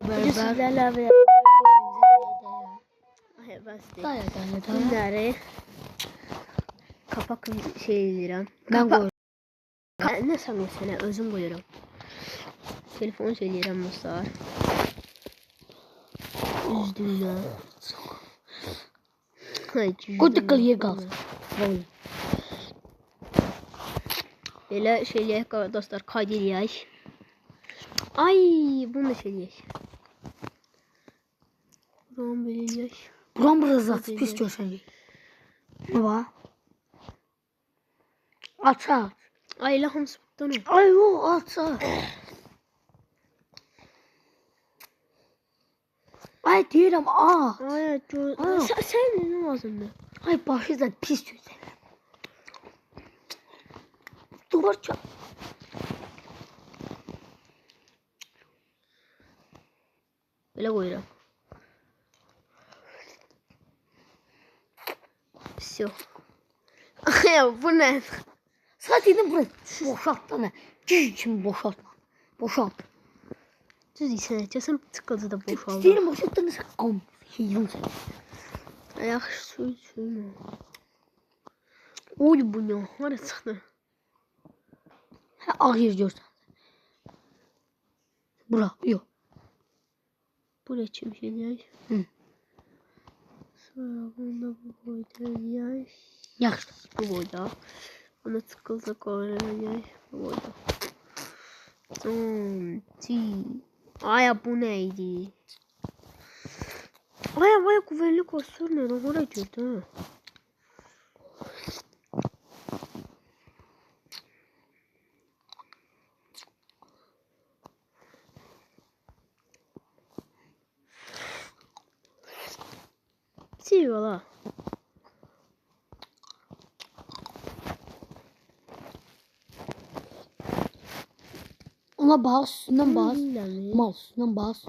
Bugün sizlerle beraber bunları kapak şeylerim. Ben koyuyorum. Ne sanıyorsun sen? Özüm koyuyorum. Telefon söyleyelim Musa. Üzdüğüne. Koyduk yer kalsın. Böyle şeyler dostlar kaydediyoruz. Ay bunu da şeyler. Buram böyle Buram biraz at. Pis görsün. Ne var? Aç aç. ay lahım sıktın. Ay o aç aç. Ay diyelim Ay sen ne lazımdı? Ay başı da pis görsün. Duvar çal. Böyle koyuyorum. Все. Ya bu ne? Zaten burayı boşalttı ne? Cicim boşaltma. Boşalt. Düz içine açasın tıkadı da boşaldı. Senin boşalttığını sen am. Yiyin sen. Ayak su. Oy bu ne? Var sana. Ha ağır görsen. Bura yok. Buraya çimşeceğiz. Hı. Sonra bunu da bu boyda yaş. Yaxşı. Bu boyda. Buna tıkılsa koyacağız. Bu boyda. Ay bu neydi? Ay güvenli kostür ne? Oraya girdi. Sí, valla. Ona bas, üstünden bas. Öyle mi? Mal üstünden bas.